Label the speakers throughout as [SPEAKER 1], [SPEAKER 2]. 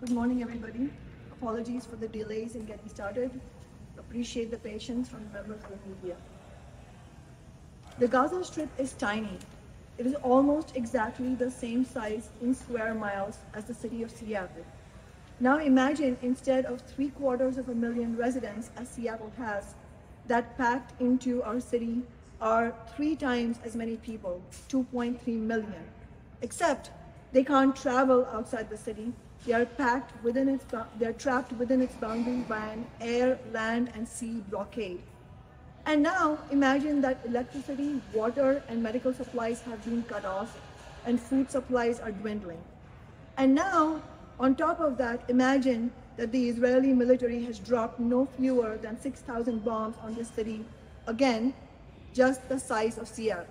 [SPEAKER 1] Good morning, everybody. Apologies for the delays in getting started. Appreciate the patience from members of the media. The Gaza Strip is tiny. It is almost exactly the same size in square miles as the city of Seattle. Now imagine instead of 750,000 residents as Seattle has, that packed into our city are 3 times as many people, 2.3 million. Except they can't travel outside the city. They are trapped within its boundaries by an air, land, and sea blockade. And now imagine that electricity, water, and medical supplies have been cut off, and food supplies are dwindling. And now, on top of that, imagine that the Israeli military has dropped no fewer than 6,000 bombs on this city, again, just the size of Seattle.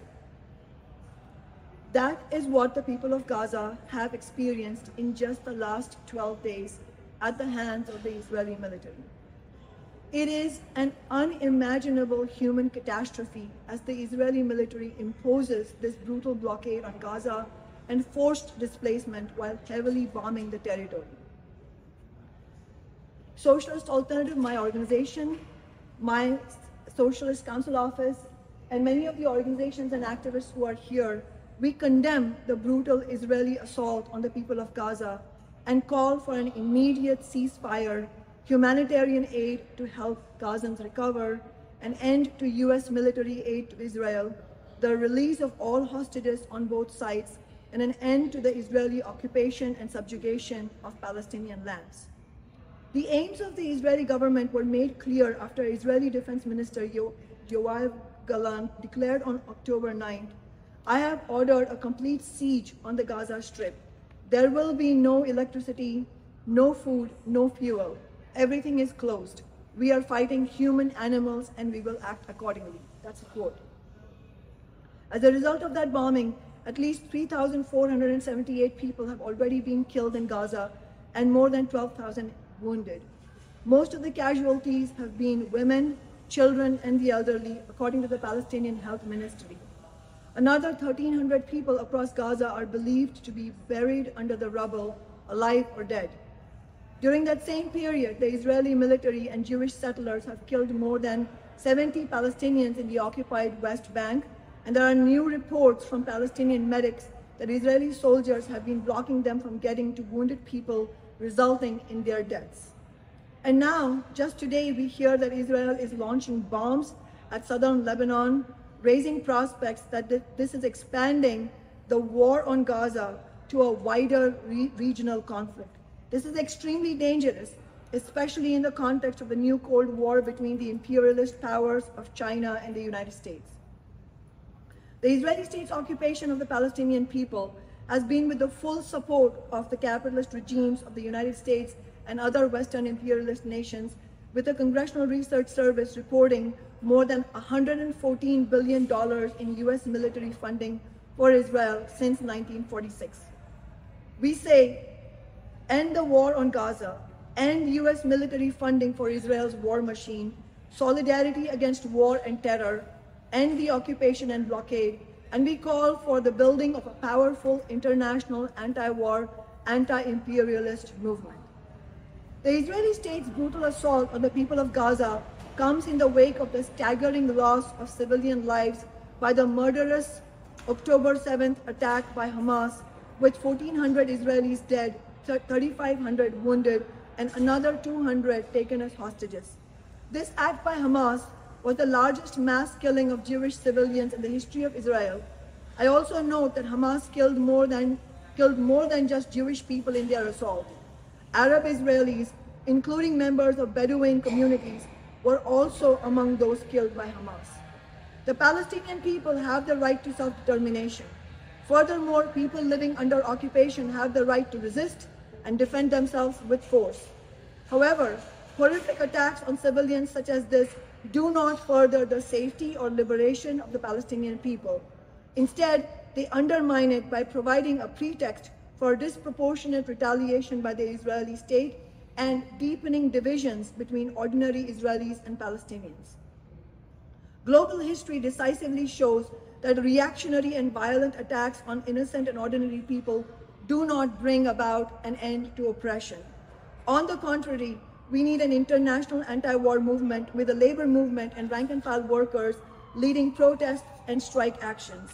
[SPEAKER 1] That is what the people of Gaza have experienced in just the last 12 days at the hands of the Israeli military. It is an unimaginable human catastrophe as the Israeli military imposes this brutal blockade on Gaza and forced displacement while heavily bombing the territory. Socialist Alternative, my organization, my Socialist Council Office, and many of the organizations and activists who are here, we condemn the brutal Israeli assault on the people of Gaza and call for an immediate ceasefire, humanitarian aid to help Gazans recover, an end to US military aid to Israel, the release of all hostages on both sides, and an end to the Israeli occupation and subjugation of Palestinian lands. The aims of the Israeli government were made clear after Israeli Defense Minister Yoav Gallant declared on October 9th, "I have ordered a complete siege on the Gaza Strip. There will be no electricity, no food, no fuel. Everything is closed. We are fighting human animals and we will act accordingly." That's a quote. As a result of that bombing, at least 3,478 people have already been killed in Gaza and more than 12,000 wounded. Most of the casualties have been women, children, and the elderly, according to the Palestinian Health Ministry. Another 1,300 people across Gaza are believed to be buried under the rubble, alive or dead. During that same period, the Israeli military and Jewish settlers have killed more than 70 Palestinians in the occupied West Bank, and there are new reports from Palestinian medics that Israeli soldiers have been blocking them from getting to wounded people, resulting in their deaths. And now, just today, we hear that Israel is launching bombs at southern Lebanon, raising prospects that this is expanding the war on Gaza to a wider regional conflict. This is extremely dangerous, especially in the context of the new Cold War between the imperialist powers of China and the United States. The Israeli state's occupation of the Palestinian people has been with the full support of the capitalist regimes of the United States and other Western imperialist nations, with the Congressional Research Service reporting more than $114 billion in US military funding for Israel since 1946. We say, end the war on Gaza, end US military funding for Israel's war machine, solidarity against war and terror, end the occupation and blockade, and we call for the building of a powerful international anti-war, anti-imperialist movement. The Israeli state's brutal assault on the people of Gaza comes in the wake of the staggering loss of civilian lives by the murderous October 7th attack by Hamas, with 1,400 Israelis dead, 3,500 wounded, and another 200 taken as hostages. This act by Hamas was the largest mass killing of Jewish civilians in the history of Israel. I also note that Hamas killed more than just Jewish people in their assault. Arab Israelis, including members of Bedouin communities, were also among those killed by Hamas. The Palestinian people have the right to self-determination. Furthermore, people living under occupation have the right to resist and defend themselves with force. However, horrific attacks on civilians such as this do not further the safety or liberation of the Palestinian people. Instead, they undermine it by providing a pretext for disproportionate retaliation by the Israeli state and deepening divisions between ordinary Israelis and Palestinians. Global history decisively shows that reactionary and violent attacks on innocent and ordinary people do not bring about an end to oppression. On the contrary, we need an international anti-war movement with the labor movement and rank-and-file workers leading protests and strike actions.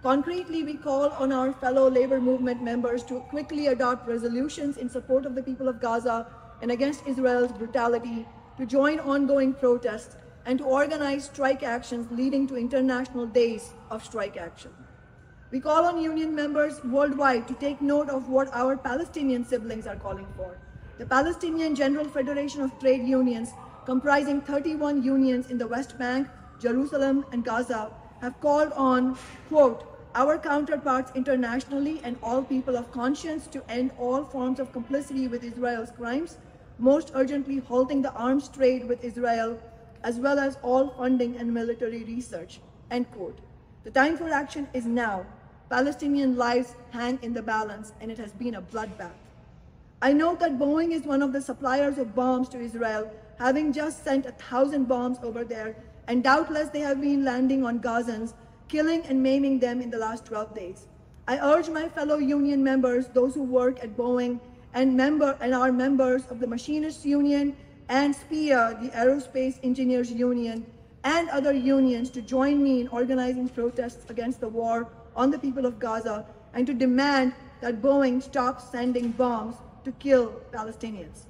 [SPEAKER 1] Concretely, we call on our fellow labor movement members to quickly adopt resolutions in support of the people of Gaza and against Israel's brutality, to join ongoing protests, and to organize strike actions leading to international days of strike action. We call on union members worldwide to take note of what our Palestinian siblings are calling for. The Palestinian General Federation of Trade Unions, comprising 31 unions in the West Bank, Jerusalem, and Gaza, have called on, quote, our counterparts internationally and all people of conscience to end all forms of complicity with Israel's crimes, most urgently halting the arms trade with Israel, as well as all funding and military research, end quote. The time for action is now. Palestinian lives hang in the balance, and it has been a bloodbath. I note that Boeing is one of the suppliers of bombs to Israel, having just sent 1,000 bombs over there, and doubtless they have been landing on Gazans, killing and maiming them in the last 12 days. I urge my fellow union members, those who work at Boeing and are members of the Machinists Union and SPIA, the Aerospace Engineers Union, and other unions to join me in organizing protests against the war on the people of Gaza and to demand that Boeing stop sending bombs to kill Palestinians.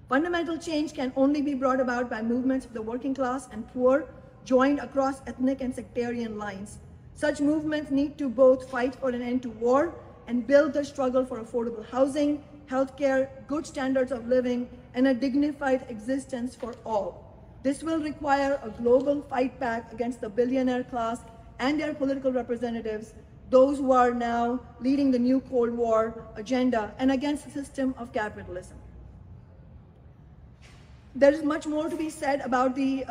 [SPEAKER 1] Fundamental change can only be brought about by movements of the working class and poor, joined across ethnic and sectarian lines. Such movements need to both fight for an end to war and build the struggle for affordable housing, healthcare, good standards of living, and a dignified existence for all. This will require a global fight back against the billionaire class and their political representatives, those who are now leading the new Cold War agenda, and against the system of capitalism. There is much more to be said about the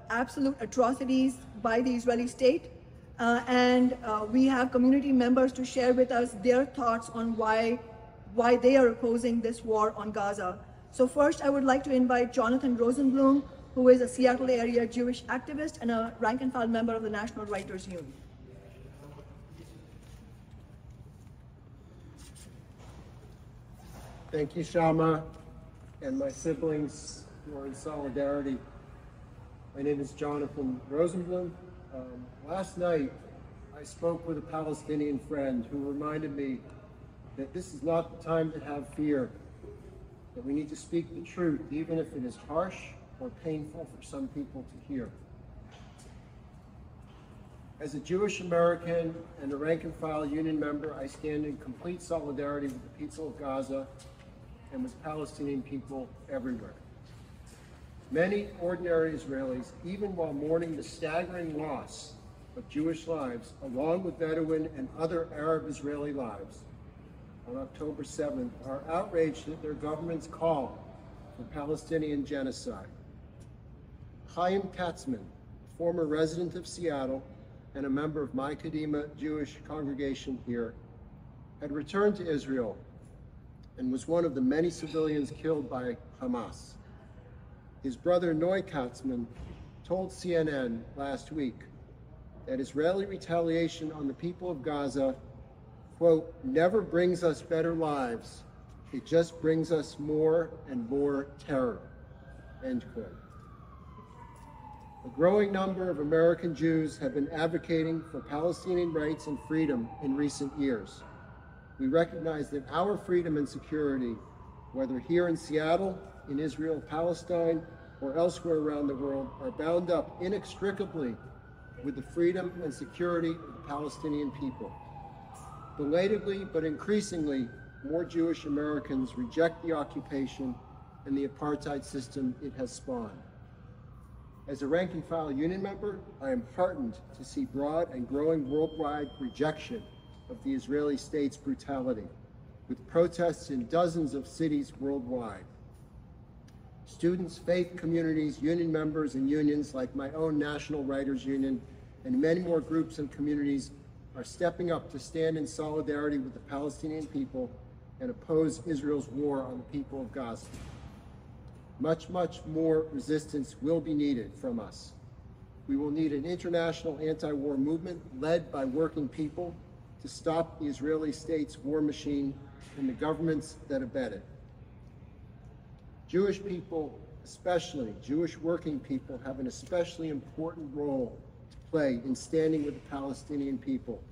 [SPEAKER 1] absolute atrocities by the Israeli state, and we have community members to share with us their thoughts on why they are opposing this war on Gaza. So first, I would like to invite Jonathan Rosenblum, who is a Seattle area Jewish activist and a rank-and-file member of the National Writers Union.
[SPEAKER 2] Thank you, Kshama, and my siblings who are in solidarity. My name is Jonathan Rosenblum. Last night, I spoke with a Palestinian friend who reminded me that this is not the time to have fear, that we need to speak the truth, even if it is harsh or painful for some people to hear. As a Jewish American and a rank-and-file union member, I stand in complete solidarity with the people of Gaza and with Palestinian people everywhere. Many ordinary Israelis, even while mourning the staggering loss of Jewish lives, along with Bedouin and other Arab Israeli lives, on October 7th, are outraged at their government's call for Palestinian genocide. Chaim Katzman, a former resident of Seattle and a member of my Kadima Jewish congregation here, had returned to Israel and was one of the many civilians killed by Hamas. His brother Noy Katzman told CNN last week that Israeli retaliation on the people of Gaza, quote, never brings us better lives, it just brings us more and more terror, end quote. A growing number of American Jews have been advocating for Palestinian rights and freedom in recent years. We recognize that our freedom and security, whether here in Seattle, in Israel, Palestine, or elsewhere around the world, are bound up inextricably with the freedom and security of the Palestinian people. Belatedly, but increasingly, more Jewish Americans reject the occupation and the apartheid system it has spawned. As a rank-and-file union member, I am heartened to see broad and growing worldwide rejection of the Israeli state's brutality, with protests in dozens of cities worldwide. Students, faith communities, union members, and unions like my own National Writers Union, and many more groups and communities are stepping up to stand in solidarity with the Palestinian people and oppose Israel's war on the people of Gaza. Much, much more resistance will be needed from us. We will need an international anti-war movement led by working people to stop the Israeli state's war machine and the governments that abet it. Jewish people, especially Jewish working people, have an especially important role to play in standing with the Palestinian people,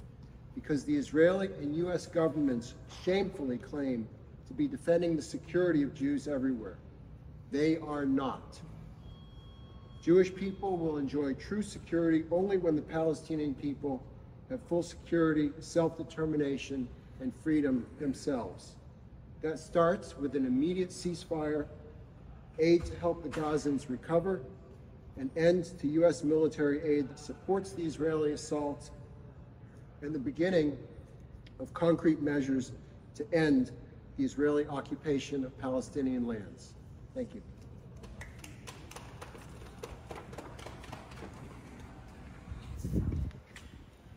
[SPEAKER 2] because the Israeli and U.S. governments shamefully claim to be defending the security of Jews everywhere. They are not. Jewish people will enjoy true security only when the Palestinian people have full security, self-determination, and freedom themselves. That starts with an immediate ceasefire, aid to help the Gazans recover, an end to U.S. military aid that supports the Israeli assault, and the beginning of concrete measures to end the Israeli occupation of Palestinian lands. Thank you.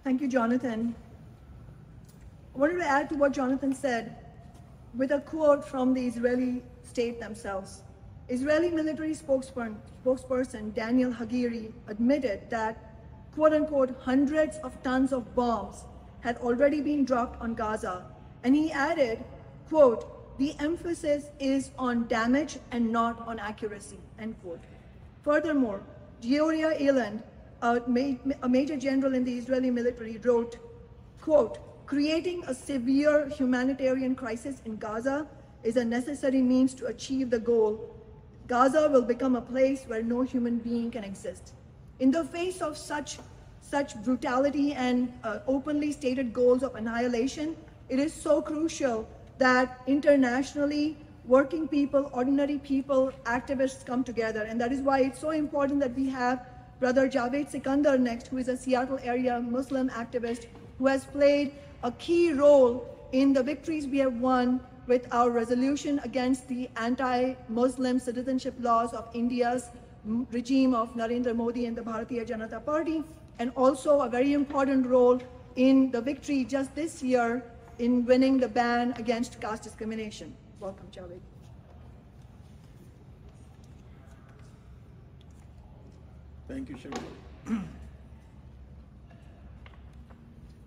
[SPEAKER 1] Thank you, Jonathan. I wanted to add to what Jonathan said with a quote from the Israeli state themselves. Israeli military spokesperson Daniel Hagiri admitted that, quote unquote, hundreds of tons of bombs had already been dropped on Gaza. And he added, quote, the emphasis is on damage and not on accuracy, end quote. Furthermore, Giora Eiland, a major general in the Israeli military, wrote, quote, creating a severe humanitarian crisis in Gaza is a necessary means to achieve the goal. Gaza will become a place where no human being can exist. In the face of such brutality and openly stated goals of annihilation, it is so crucial that internationally working people, ordinary people, activists come together. And that is why it's so important that we have Brother Javed Sikandar next, who is a Seattle area Muslim activist who has played a key role in the victories we have won with our resolution against the anti-Muslim citizenship laws of India's regime of Narendra Modi and the Bharatiya Janata Party, and also a very important role in the victory just this year in winning the ban against caste discrimination. Welcome, Javed.
[SPEAKER 3] Thank you, Shami.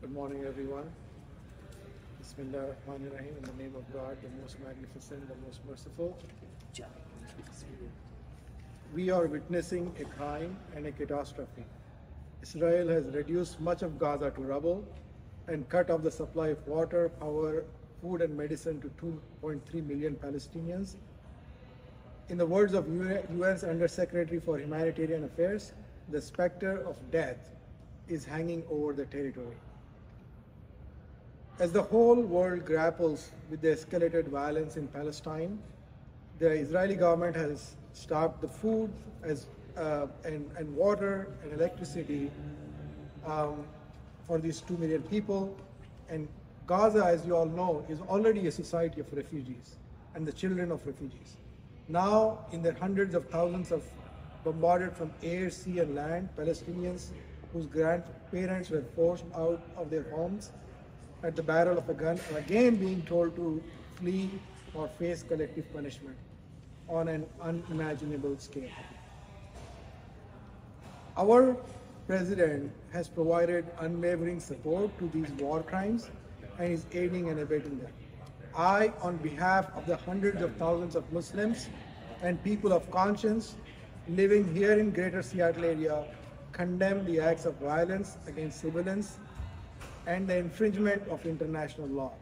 [SPEAKER 3] Good morning, everyone. Bismillah ar-Rahman ar-Rahim, in the name of God, the most magnificent, the most merciful. We are witnessing a crime and a catastrophe. Israel has reduced much of Gaza to rubble and cut off the supply of water, power, food and medicine to 2.3 million Palestinians. In the words of UN's Under-Secretary for Humanitarian Affairs, the specter of death is hanging over the territory. As the whole world grapples with the escalated violence in Palestine, the Israeli government has stopped the food and water and electricity for these 2 million people. And Gaza, as you all know, is already a society of refugees and the children of refugees. Now, in the hundreds of thousands of bombarded from air, sea, and land, Palestinians whose grandparents were forced out of their homes at the barrel of a gun are again being told to flee or face collective punishment on an unimaginable scale. Our president has provided unwavering support to these war crimes and is aiding and abetting them. I, on behalf of the hundreds of thousands of Muslims and people of conscience living here in Greater Seattle area, condemn the acts of violence against civilians and the infringement of international law.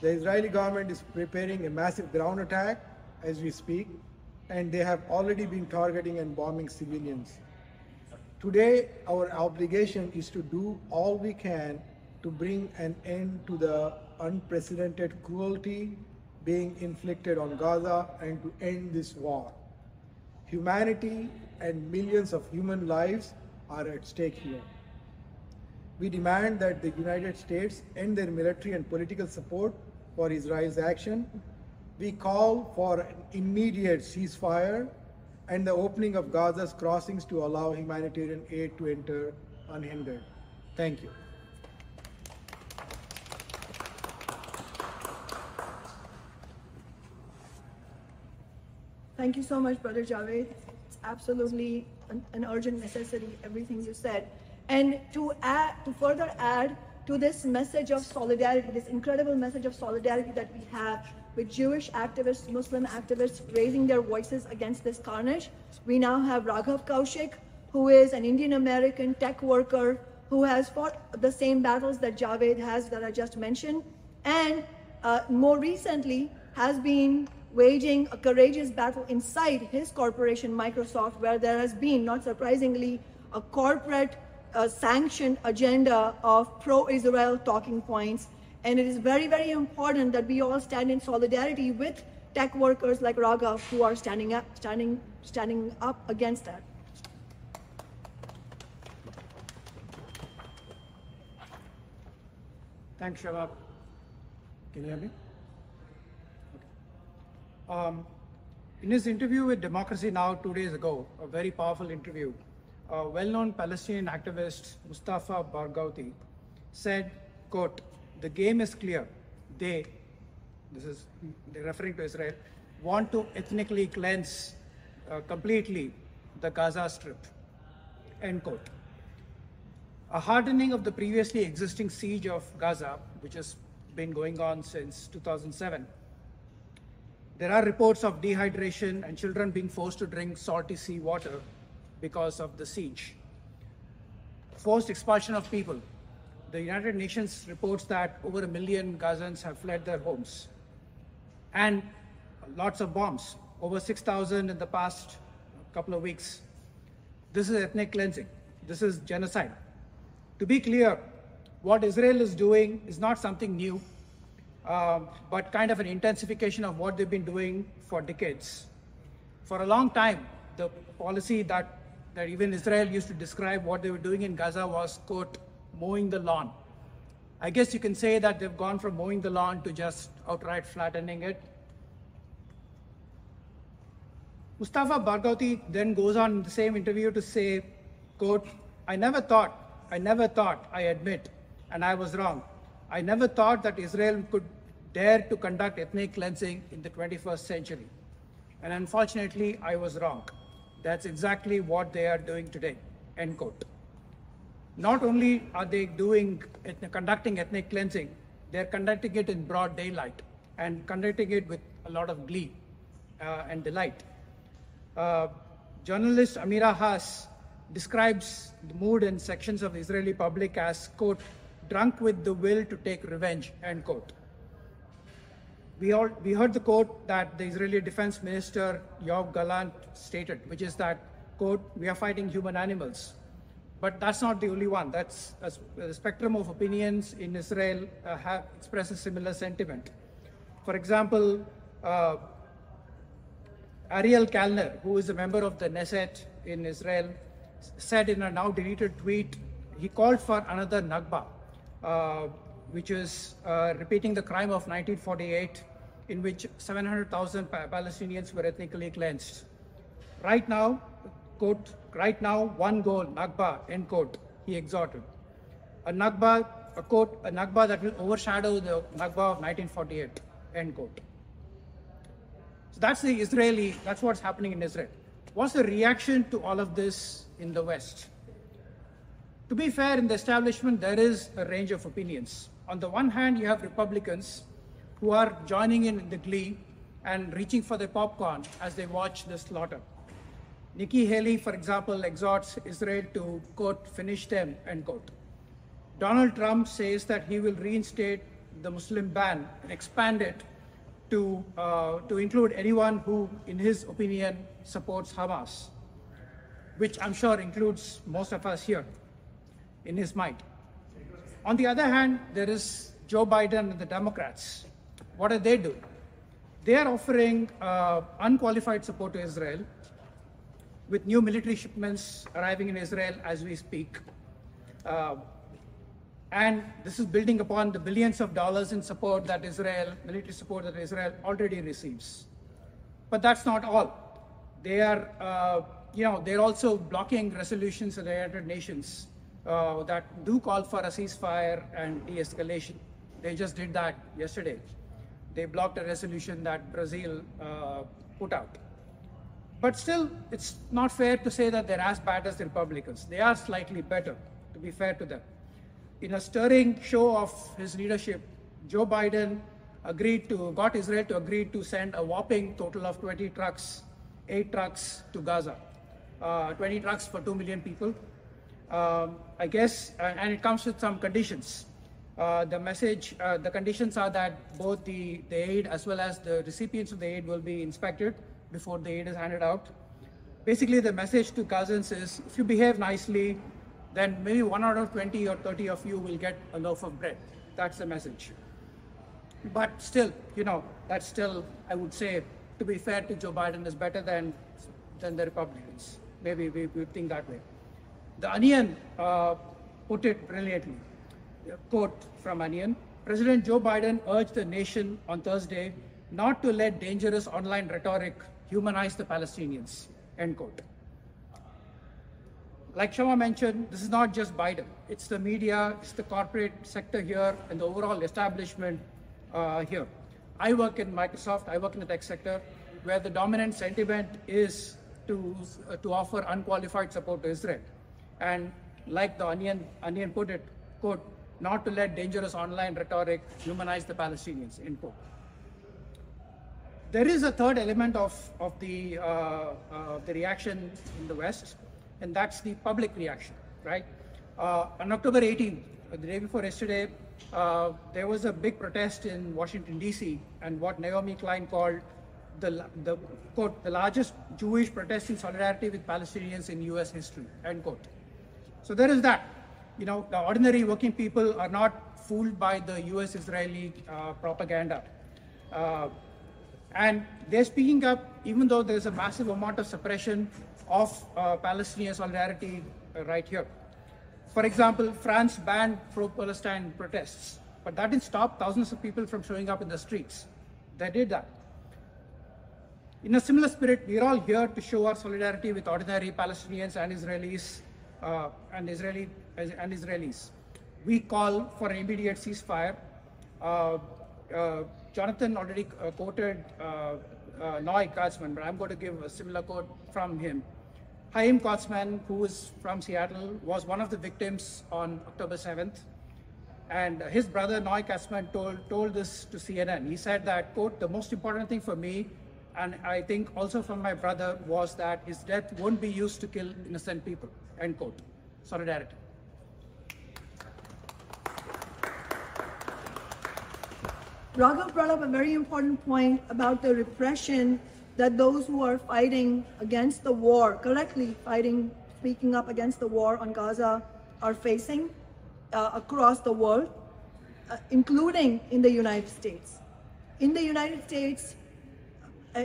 [SPEAKER 3] The Israeli government is preparing a massive ground attack as we speak, and they have already been targeting and bombing civilians. Today, our obligation is to do all we can to bring an end to the unprecedented cruelty being inflicted on Gaza and to end this war. Humanity and millions of human lives are at stake here. We demand that the United States end their military and political support for Israel's action. We call for an immediate ceasefire and the opening of Gaza's crossings to allow humanitarian aid to enter unhindered. Thank you.
[SPEAKER 1] Thank you so much, Brother Javed. It's absolutely an urgent necessity, everything you said. And to further add to this message of solidarity, this incredible message of solidarity that we have with Jewish activists, Muslim activists raising their voices against this carnage. We now have Raghav Kaushik, who is an Indian American tech worker who has fought the same battles that Javed has that I just mentioned, and more recently has been waging a courageous battle inside his corporation, Microsoft, where there has been, not surprisingly, a corporate sanctioned agenda of pro-Israel talking points. And it is very, very important that we all stand in solidarity with tech workers like Raghav who are standing up against that.
[SPEAKER 3] Thanks, Shava. Can you hear me? Okay. In his interview with Democracy Now! 2 days ago, a very powerful interview, a well-known Palestinian activist, Mustafa Barghouti, said, quote, "The game is clear. They're referring to Israel, want to ethnically cleanse completely the Gaza Strip," end quote. A hardening of the previously existing siege of Gaza, which has been going on since 2007. There are reports of dehydration and children being forced to drink salty sea water because of the siege. Forced expulsion of people. The United Nations reports that over 1 million Gazans have fled their homes. And lots of bombs, over 6,000 in the past couple of weeks. This is ethnic cleansing. This is genocide. To be clear, what Israel is doing is not something new, but kind of an intensification of what they've been doing for decades. For a long time, the policy that even Israel used to describe what they were doing in Gaza was, quote, mowing the lawn. I guess you can say that they've gone from mowing the lawn to just outright flattening it. Mustafa Barghouti then goes on in the same interview to say, quote, I never thought, I admit, and I was wrong. I never thought that Israel could dare to conduct ethnic cleansing in the 21st century. And unfortunately, I was wrong. That's exactly what they are doing today, end quote. Not only are they conducting ethnic cleansing, they're conducting it in broad daylight and conducting it with a lot of glee and delight. Journalist Amira Haas describes the mood in sections of the Israeli public as, quote, drunk with the will to take revenge, end quote. We heard the quote that the Israeli Defense Minister Yoav Gallant stated, which is that, quote, we are fighting human animals. But that's not the only one. That's a spectrum of opinions in Israel have expressed a similar sentiment. For example, Ariel Kalner, who is a member of the Knesset in Israel, said in a now deleted tweet, he called for another Nakba, which is repeating the crime of 1948, in which 700,000 Palestinians were ethnically cleansed. Right now, quote, right now, one goal, Nakba, end quote, he exhorted. A Nakba, a quote, a Nakba that will overshadow the Nakba of 1948, end quote. So that's what's happening in Israel. What's the reaction to all of this in the West? To be fair, in the establishment, there is a range of opinions. On the one hand, you have Republicans who are joining in the glee and reaching for their popcorn as they watch the slaughter. Nikki Haley, for example, exhorts Israel to, quote, finish them, end quote. Donald Trump says that he will reinstate the Muslim ban and expand it to include anyone who, in his opinion, supports Hamas, which I'm sure includes most of us here in his mind. On the other hand, there is Joe Biden and the Democrats. What are they doing? They are offering unqualified support to Israel, with new military shipments arriving in Israel as we speak. And this is building upon the billions of dollars in support that military support that Israel already receives. But that's not all. They are, they're also blocking resolutions of the United Nations that do call for a ceasefire and de-escalation. They just did that yesterday. They blocked a resolution that Brazil put out. But still, it's not fair to say that they're as bad as the Republicans. They are slightly better, to be fair to them. In a stirring show of his leadership, Joe Biden
[SPEAKER 4] got Israel to agree to send a whopping total of 20 trucks, 8 trucks to Gaza, 20 trucks for 2 million people. I guess, and it comes with some conditions. The conditions are that both the aid as well as the recipients of the aid will be inspected before the aid is handed out. Basically, the message to Gazans is, if you behave nicely, then maybe 1 out of 20 or 30 of you will get a loaf of bread. That's the message. But still, that's still, I would say, to be fair to Joe Biden, is better than the Republicans. Maybe we think that way. The Onion put it brilliantly. A quote from Onion: President Joe Biden urged the nation on Thursday not to let dangerous online rhetoric humanize the Palestinians, end quote. Like Kshama mentioned, this is not just Biden. It's the media, it's the corporate sector here, and the overall establishment here. I work in Microsoft, I work in the tech sector, where the dominant sentiment is to offer unqualified support to Israel. And like the Onion put it, quote, not to let dangerous online rhetoric humanize the Palestinians, end quote. There is a third element of the reaction in the West, and that's the public reaction, right? On October 18th, the day before yesterday, there was a big protest in Washington, D.C., and what Naomi Klein called the quote, the largest Jewish protest in solidarity with Palestinians in U.S. history, end quote. So there is that. The ordinary working people are not fooled by the US-Israeli propaganda. And they're speaking up, even though there's a massive amount of suppression of Palestinian solidarity right here. For example, France banned pro-Palestine protests, but that didn't stop thousands of people from showing up in the streets. They did that. In a similar spirit, we're all here to show our solidarity with ordinary Palestinians and Israelis, and Israelis. We call for an immediate ceasefire. Jonathan already quoted Noy Katzman, but I'm going to give a similar quote from him. Chaim Katzman, who is from Seattle, was one of the victims on October 7th. And his brother Noy Katzman told this to CNN. He said that, quote, the most important thing for me, and I think also from my brother, was that his death won't be used to kill innocent people, end quote. Solidarity.
[SPEAKER 1] Raghav brought up a very important point about the repression that those who are fighting against the war, correctly speaking up against the war on Gaza, are facing across the world, including in the United States. In the United States,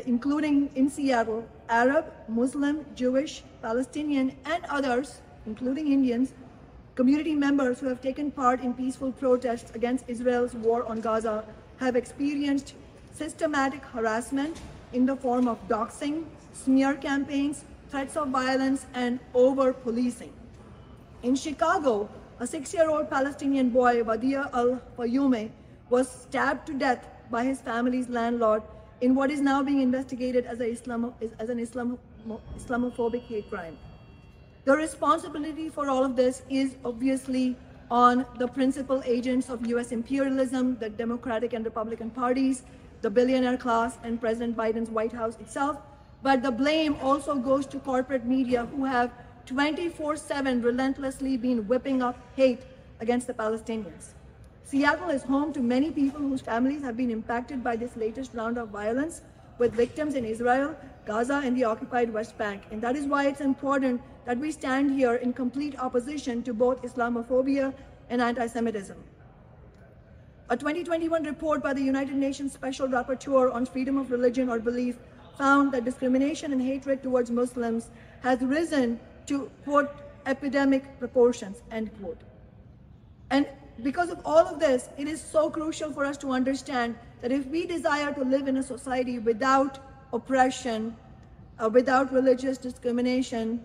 [SPEAKER 1] including in Seattle, Arab, Muslim, Jewish, Palestinian, and others, including Indians, community members who have taken part in peaceful protests against Israel's war on Gaza have experienced systematic harassment in the form of doxing, smear campaigns, threats of violence, and over-policing. In Chicago, a 6-year-old Palestinian boy, Diya al-Fayoume, was stabbed to death by his family's landlord in what is now being investigated as an Islamophobic hate crime. The responsibility for all of this is obviously on the principal agents of US imperialism, the Democratic and Republican parties, the billionaire class, and President Biden's White House itself. But the blame also goes to corporate media, who have 24/7 relentlessly been whipping up hate against the Palestinians. Seattle is home to many people whose families have been impacted by this latest round of violence, with victims in Israel, Gaza, and the occupied West Bank. And that is why it's important that we stand here in complete opposition to both Islamophobia and anti-Semitism. A 2021 report by the United Nations Special Rapporteur on Freedom of Religion or Belief found that discrimination and hatred towards Muslims has risen to, quote, epidemic proportions, end quote. And because of all of this, it is so crucial for us to understand that if we desire to live in a society without oppression, without religious discrimination,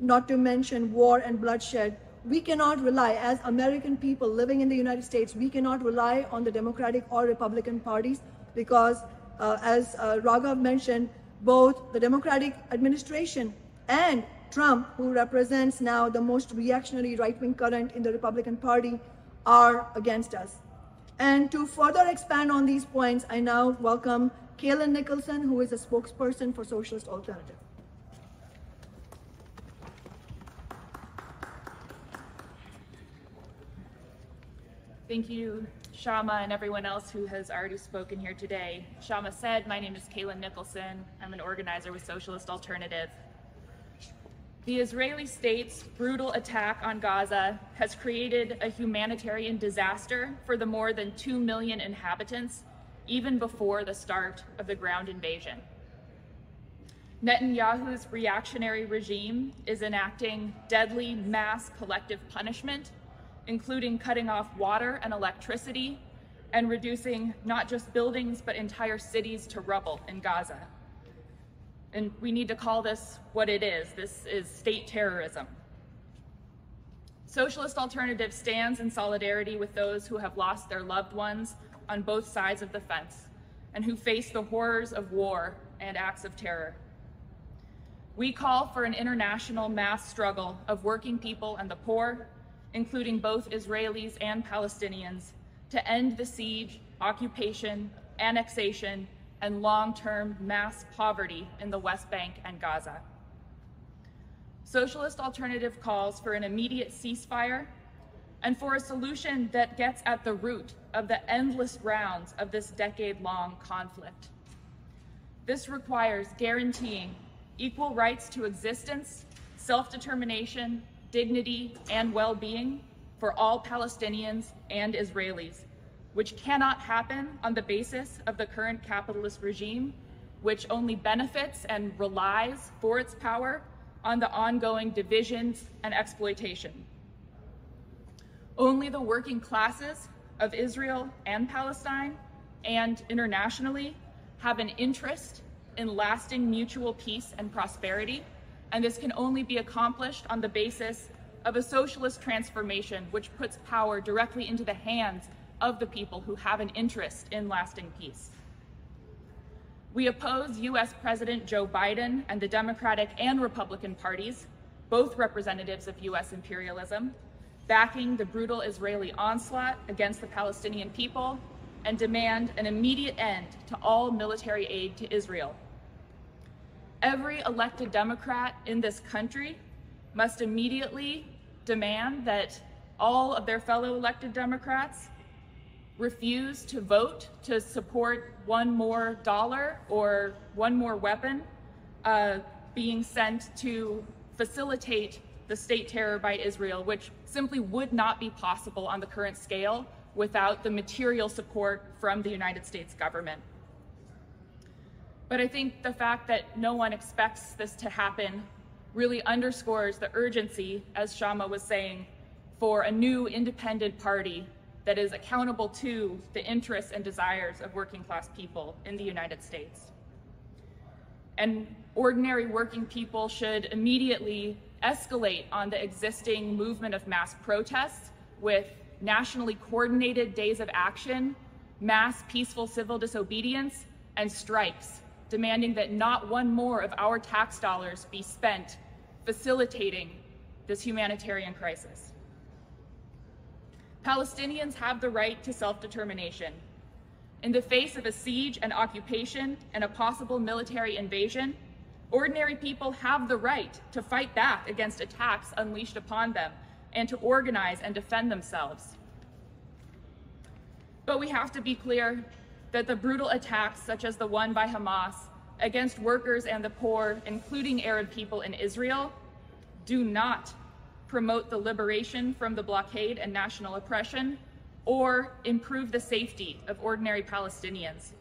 [SPEAKER 1] not to mention war and bloodshed, we cannot rely, as American people living in the United States, we cannot rely on the Democratic or Republican parties, because as Raghav mentioned, both the Democratic administration and Trump, who represents now the most reactionary right-wing current in the Republican Party, are against us. And to further expand on these points, I now welcome Kaylin Nicholson, who is a spokesperson for Socialist Alternative.
[SPEAKER 5] Thank you, Kshama, and everyone else who has already spoken here today. Kshama said, my name is Kaylin Nicholson. I'm an organizer with Socialist Alternative. The Israeli state's brutal attack on Gaza has created a humanitarian disaster for the more than 2 million inhabitants, even before the start of the ground invasion. Netanyahu's reactionary regime is enacting deadly mass collective punishment, including cutting off water and electricity and reducing not just buildings, but entire cities to rubble in Gaza. And we need to call this what it is. This is state terrorism. Socialist Alternative stands in solidarity with those who have lost their loved ones on both sides of the fence and who face the horrors of war and acts of terror. We call for an international mass struggle of working people and the poor, including both Israelis and Palestinians, to end the siege, occupation, annexation, and long-term mass poverty in the West Bank and Gaza. Socialist Alternative calls for an immediate ceasefire and for a solution that gets at the root of the endless rounds of this decade-long conflict. This requires guaranteeing equal rights to existence, self-determination, dignity, and well-being for all Palestinians and Israelis, which cannot happen on the basis of the current capitalist regime, which only benefits and relies for its power on the ongoing divisions and exploitation. Only the working classes of Israel and Palestine, and internationally, have an interest in lasting mutual peace and prosperity, and this can only be accomplished on the basis of a socialist transformation which puts power directly into the hands of the people who have an interest in lasting peace. We oppose US President Joe Biden and the Democratic and Republican parties, both representatives of US imperialism, backing the brutal Israeli onslaught against the Palestinian people, and demand an immediate end to all military aid to Israel. Every elected Democrat in this country must immediately demand that all of their fellow elected Democrats refuse to vote to support one more dollar or one more weapon being sent to facilitate the state terror by Israel, which simply would not be possible on the current scale without the material support from the United States government. But I think the fact that no one expects this to happen really underscores the urgency, as Kshama was saying, for a new independent party that is accountable to the interests and desires of working class people in the United States. And ordinary working people should immediately escalate on the existing movement of mass protests with nationally coordinated days of action, mass peaceful civil disobedience, and strikes, demanding that not one more of our tax dollars be spent facilitating this humanitarian crisis. Palestinians have the right to self-determination. In the face of a siege and occupation and a possible military invasion, ordinary people have the right to fight back against attacks unleashed upon them and to organize and defend themselves. But we have to be clear that the brutal attacks, such as the one by Hamas, against workers and the poor, including Arab people in Israel, do not promote the liberation from the blockade and national oppression, or improve the safety of ordinary Palestinians.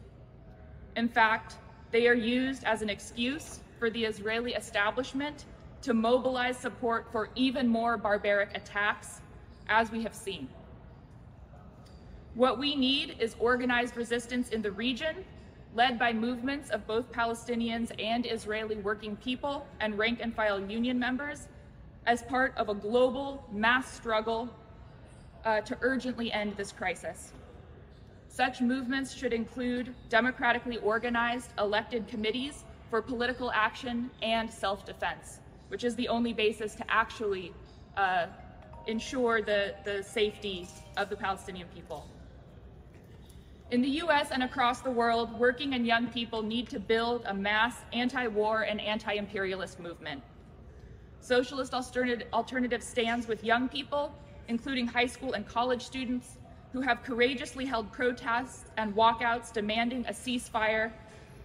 [SPEAKER 5] In fact, they are used as an excuse for the Israeli establishment to mobilize support for even more barbaric attacks, as we have seen. What we need is organized resistance in the region, led by movements of both Palestinians and Israeli working people and rank and file union members, as part of a global mass struggle to urgently end this crisis. Such movements should include democratically organized elected committees for political action and self-defense, which is the only basis to actually ensure the safety of the Palestinian people. In the US and across the world, working and young people need to build a mass anti-war and anti-imperialist movement. Socialist Alternative stands with young people, including high school and college students, who have courageously held protests and walkouts demanding a ceasefire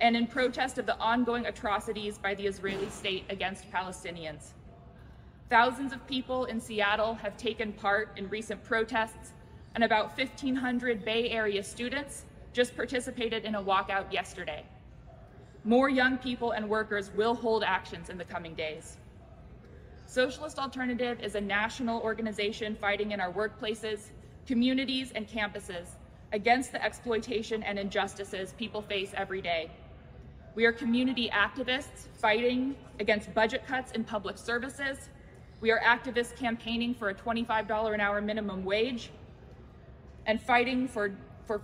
[SPEAKER 5] and in protest of the ongoing atrocities by the Israeli state against Palestinians. Thousands of people in Seattle have taken part in recent protests, and about 1,500 Bay Area students just participated in a walkout yesterday. More young people and workers will hold actions in the coming days. Socialist Alternative is a national organization fighting in our workplaces, communities, and campuses against the exploitation and injustices people face every day. We are community activists fighting against budget cuts in public services. We are activists campaigning for a $25 an hour minimum wage and fighting for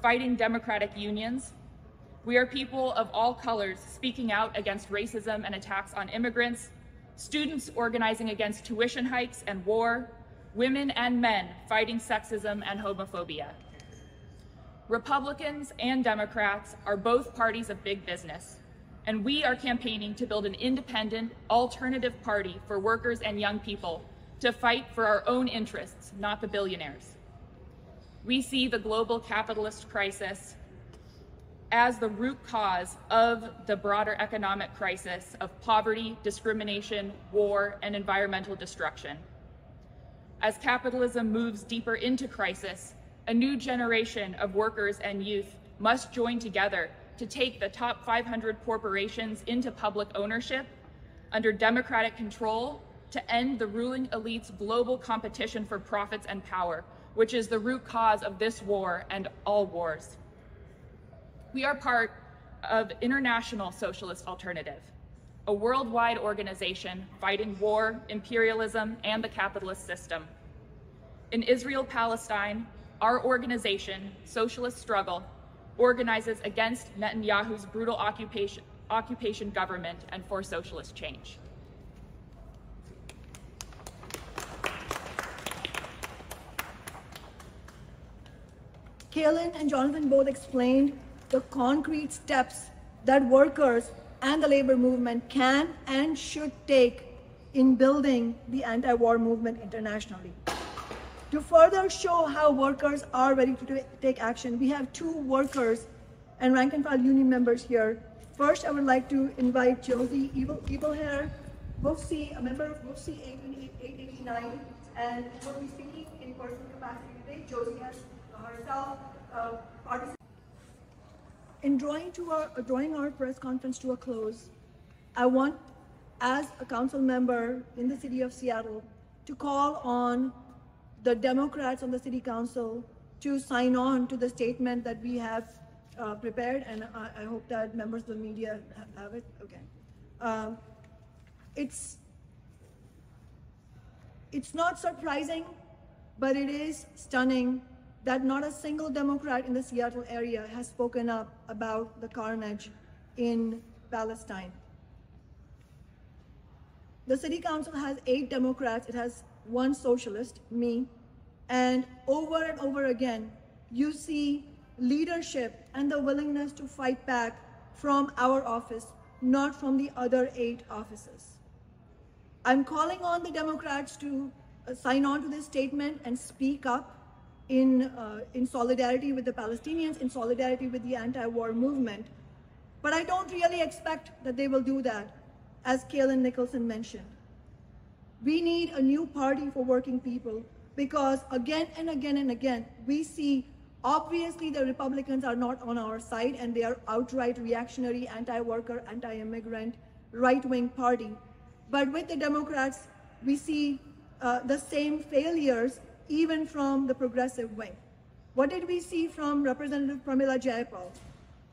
[SPEAKER 5] fighting democratic unions. We are people of all colors speaking out against racism and attacks on immigrants, students organizing against tuition hikes and war, women and men fighting sexism and homophobia. Republicans and Democrats are both parties of big business, and we are campaigning to build an independent, alternative party for workers and young people to fight for our own interests, not the billionaires. We see the global capitalist crisis as the root cause of the broader economic crisis of poverty, discrimination, war, and environmental destruction. As capitalism moves deeper into crisis, a new generation of workers and youth must join together to take the top 500 corporations into public ownership under democratic control to end the ruling elite's global competition for profits and power, which is the root cause of this war and all wars. We are part of International Socialist Alternative, a worldwide organization fighting war, imperialism, and the capitalist system. In Israel-Palestine, our organization, Socialist Struggle, organizes against Netanyahu's brutal occupation government and for socialist change.
[SPEAKER 1] Kaylin and Jonathan both explained the concrete steps that workers and the labor movement can and should take in building the anti-war movement internationally. To further show how workers are ready to take action, we have two workers and rank and file union members here. First, I would like to invite Josie Ebelhair, WFC, a member of WFC 889, and will be speaking in personal capacity today. Josie has herself participated. In drawing our press conference to a close, I want, as a council member in the city of Seattle, to call on the Democrats on the city council to sign on to the statement that we have prepared, and I hope that members of the media have it. Okay. It's not surprising, but it is stunning that not a single Democrat in the Seattle area has spoken up about the carnage in Palestine. The city council has 8 Democrats, it has 1 socialist, me, and over again, you see leadership and the willingness to fight back from our office, not from the other 8 offices. I'm calling on the Democrats to sign on to this statement and speak up in solidarity with the Palestinians, in solidarity with the anti-war movement. But I don't really expect that they will do that, as Kaylin Nicholson mentioned. We need a new party for working people, because again and again and again, we see obviously the Republicans are not on our side and they are outright reactionary, anti-worker, anti-immigrant, right-wing party. But with the Democrats, we see the same failures even from the progressive wing. What did we see from Representative Pramila Jayapal?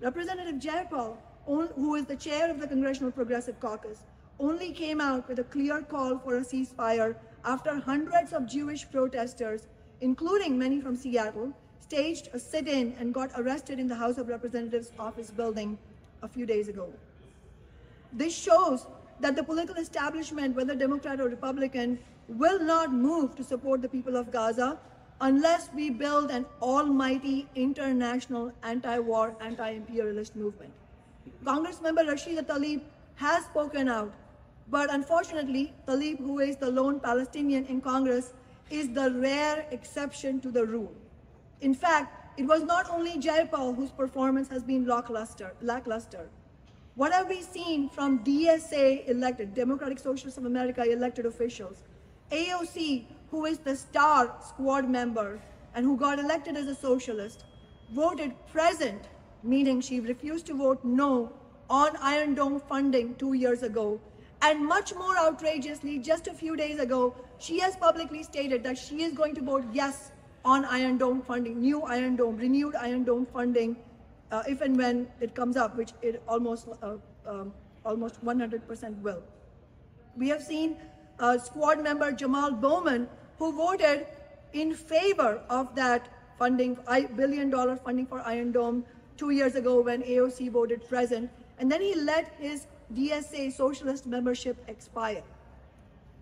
[SPEAKER 1] Representative Jayapal, who is the chair of the Congressional Progressive Caucus, only came out with a clear call for a ceasefire after hundreds of Jewish protesters, including many from Seattle, staged a sit-in and got arrested in the House of Representatives office building a few days ago. This shows that the political establishment, whether Democrat or Republican, will not move to support the people of Gaza, unless we build an almighty international anti-war, anti-imperialist movement. Congressmember Rashida Tlaib has spoken out, but unfortunately, Tlaib, who is the lone Palestinian in Congress, is the rare exception to the rule. In fact, it was not only Jaipal whose performance has been lackluster. What have we seen from DSA elected, Democratic Socialists of America elected officials? AOC, who is the star squad member and who got elected as a socialist, voted present, meaning she refused to vote no on Iron Dome funding 2 years ago. And much more outrageously, just a few days ago, she has publicly stated that she is going to vote yes on Iron Dome funding, new Iron Dome, renewed Iron Dome funding, if and when it comes up, which it almost 100% will. We have seen squad member Jamal Bowman, who voted in favor of that funding, $1 billion funding for Iron Dome 2 years ago when AOC voted present, and then he let his DSA socialist membership expire.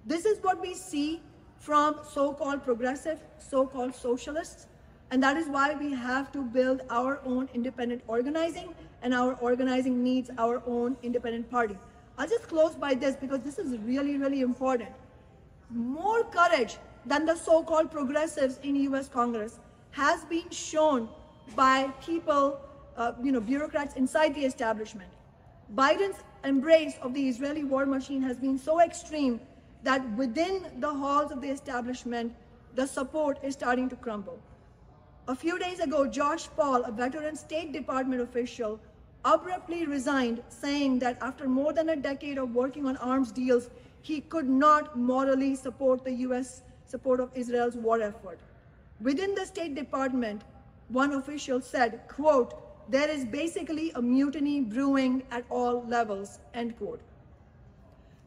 [SPEAKER 1] This is what we see from so-called progressive, so-called socialists, and that is why we have to build our own independent organizing, and our organizing needs our own independent party. I'll just close by this because this is really, really important. More courage than the so-called progressives in US Congress has been shown by people, bureaucrats inside the establishment. Biden's embrace of the Israeli war machine has been so extreme that within the halls of the establishment, the support is starting to crumble. A few days ago, Josh Paul, a veteran State Department official, abruptly resigned, saying that after more than a decade of working on arms deals, he could not morally support the US support of Israel's war effort. Within the State Department, one official said, quote, "There is basically a mutiny brewing at all levels," end quote.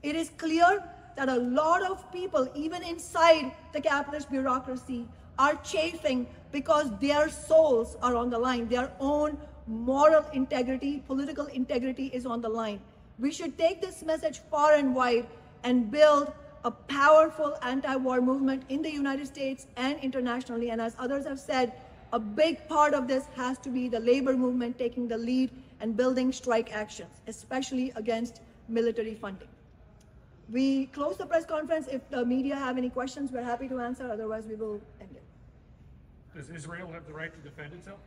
[SPEAKER 1] It is clear that a lot of people, even inside the capitalist bureaucracy, are chafing because their souls are on the line. Their own moral integrity, political integrity is on the line. We should take this message far and wide and build a powerful anti-war movement in the United States and internationally. And as others have said, a big part of this has to be the labor movement taking the lead and building strike actions, especially against military funding. We close the press conference. If the media have any questions, we're happy to answer. Otherwise, we will end it.
[SPEAKER 6] Does Israel have the right to defend itself?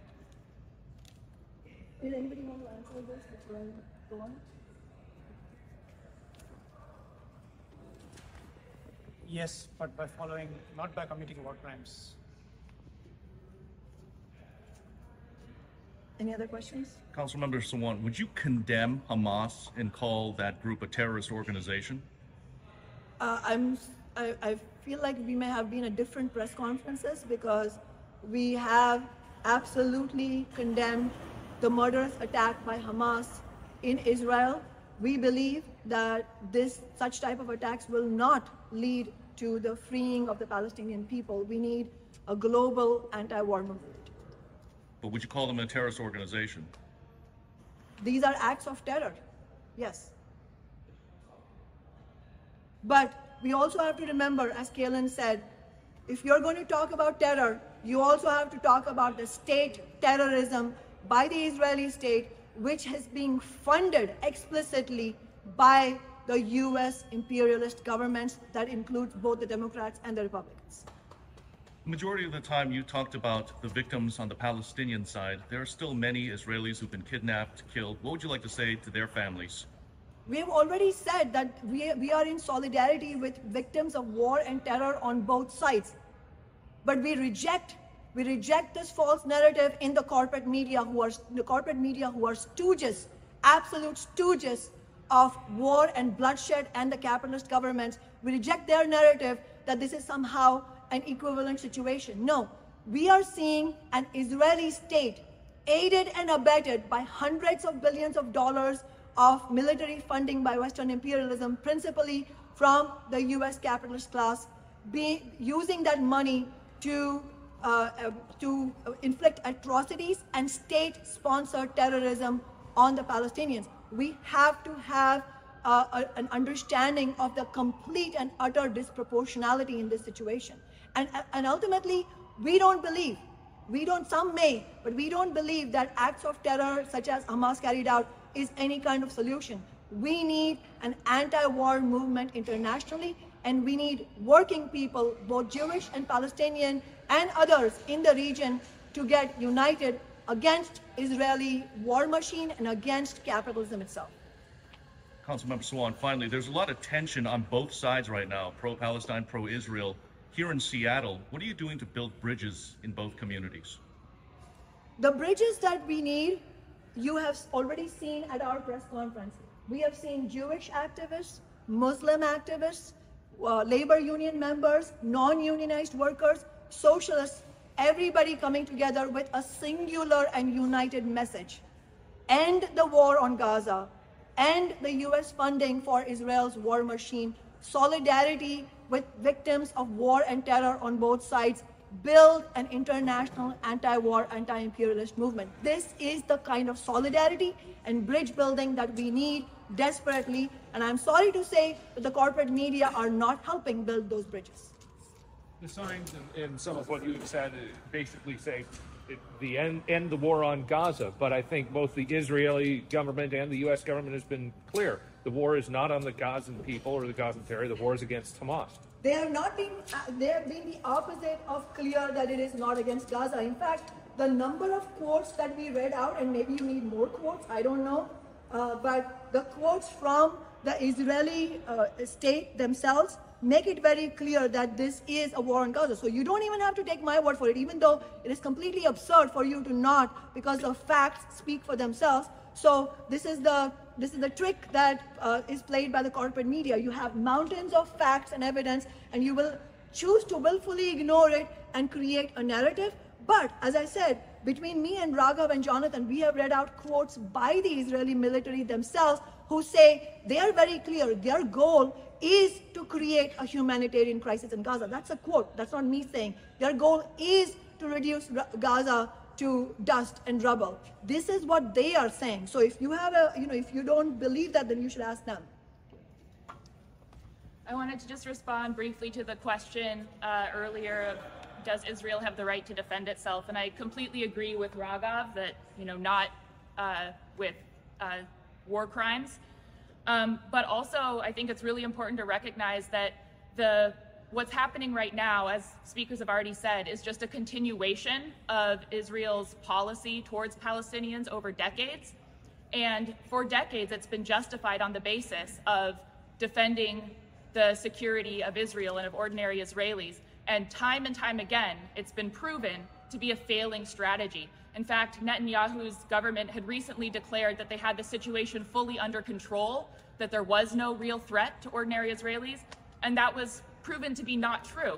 [SPEAKER 1] Did anybody want to answer this before I go on?
[SPEAKER 4] Yes, but by following, not by committing war crimes.
[SPEAKER 1] Any other questions?
[SPEAKER 7] Councilmember Sawant, would you condemn Hamas and call that group a terrorist organization?
[SPEAKER 1] I feel like we may have been at different press conferences because we have absolutely condemned the murderous attack by Hamas in Israel. We believe that such type of attacks will not lead to the freeing of the Palestinian people. We need a global anti-war movement.
[SPEAKER 7] But would you call them a terrorist organization?
[SPEAKER 1] These are acts of terror, yes. But we also have to remember, as Kalen said, if you're going to talk about terror, you also have to talk about the state terrorism by the Israeli state, which is being funded explicitly by the US imperialist governments that includes both the Democrats and the Republicans.
[SPEAKER 7] The majority of the time you talked about the victims on the Palestinian side. There are still many Israelis who've been kidnapped, killed. What would you like to say to their families?
[SPEAKER 1] We have already said that we are in solidarity with victims of war and terror on both sides. But we reject this false narrative in the corporate media who are stooges, absolute stooges of war and bloodshed and the capitalist governments. We reject their narrative that this is somehow an equivalent situation. No, we are seeing an Israeli state aided and abetted by hundreds of billions of dollars of military funding by Western imperialism, principally from the US capitalist class, using that money to inflict atrocities and state-sponsored terrorism on the Palestinians. We have to have an understanding of the complete and utter disproportionality in this situation. And ultimately, We don't believe, some may, but we don't believe that acts of terror such as Hamas carried out is any kind of solution. We need an anti-war movement internationally, and we need working people, both Jewish and Palestinian and others in the region, to get united against Israeli war machine and against capitalism itself.
[SPEAKER 7] Councilmember Sawant, finally, there's a lot of tension on both sides right now, pro-Palestine, pro-Israel. Here in Seattle, what are you doing to build bridges in both communities?
[SPEAKER 1] The bridges that we need, you have already seen at our press conference. We have seen Jewish activists, Muslim activists, labor union members, non-unionized workers, socialists, everybody coming together with a singular and united message. End the war on Gaza, end the US funding for Israel's war machine, solidarity with victims of war and terror on both sides, build an international anti-war, anti-imperialist movement. This is the kind of solidarity and bridge building that we need desperately, and I'm sorry to say that the corporate media are not helping build those bridges.
[SPEAKER 6] The signs in some of what you've said basically say end the war on Gaza, but I think both the Israeli government and the U.S. government has been clear. The war is not on the Gazan people or the Gazan territory. The war is against Hamas.
[SPEAKER 1] They have not been, they have been the opposite of clear that it is not against Gaza. In fact, the number of quotes that we read out, and maybe you need more quotes, I don't know, but the quotes from the Israeli state themselves make it very clear that this is a war on Gaza. So you don't even have to take my word for it, even though it is completely absurd for you to not, because the facts speak for themselves. So this is the trick that is played by the corporate media. You have mountains of facts and evidence, and you will choose to willfully ignore it and create a narrative. But as I said, between me and Raghav and Jonathan, we have read out quotes by the Israeli military themselves who say they are very clear. Their goal is to create a humanitarian crisis in Gaza. That's a quote. That's not me saying. Their goal is to reduce Gaza to dust and rubble. This is what they are saying. So if you have if you don't believe that, then you should ask them.
[SPEAKER 5] I wanted to just respond briefly to the question earlier of, does Israel have the right to defend itself? And I completely agree with Raghav that, not with war crimes. But also, I think it's really important to recognize that what's happening right now, as speakers have already said, is just a continuation of Israel's policy towards Palestinians over decades. And for decades, it's been justified on the basis of defending the security of Israel and of ordinary Israelis. And time again, it's been proven to be a failing strategy. In fact, Netanyahu's government had recently declared that they had the situation fully under control, that there was no real threat to ordinary Israelis, and that was proven to be not true.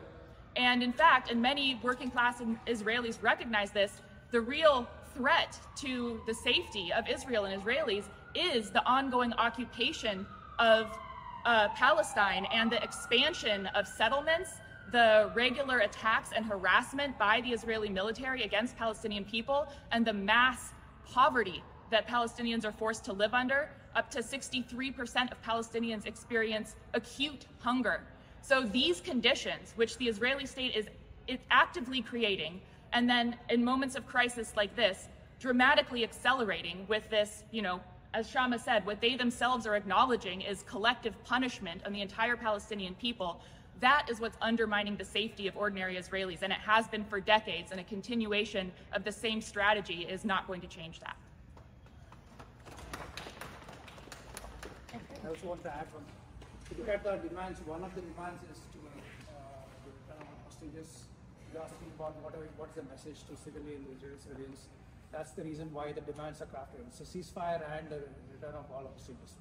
[SPEAKER 5] And in fact, and many working class Israelis recognize this, the real threat to the safety of Israel and Israelis is the ongoing occupation of Palestine and the expansion of settlements, the regular attacks and harassment by the Israeli military against Palestinian people, and the mass poverty that Palestinians are forced to live under. Up to 63% of Palestinians experience acute hunger. So these conditions, which the Israeli state is actively creating, and then in moments of crisis like this, dramatically accelerating with this, as Kshama said, what they themselves are acknowledging is collective punishment on the entire Palestinian people. That is what's undermining the safety of ordinary Israelis, and it has been for decades, and a continuation of the same strategy is not going to change that.
[SPEAKER 4] I also want to add one. If you look at the demands, one of the demands is to return of hostages. You're asking about what's the message to civilian Israeli civilians. That's the reason why the demands are crafted. It's a ceasefire and a return of all hostages.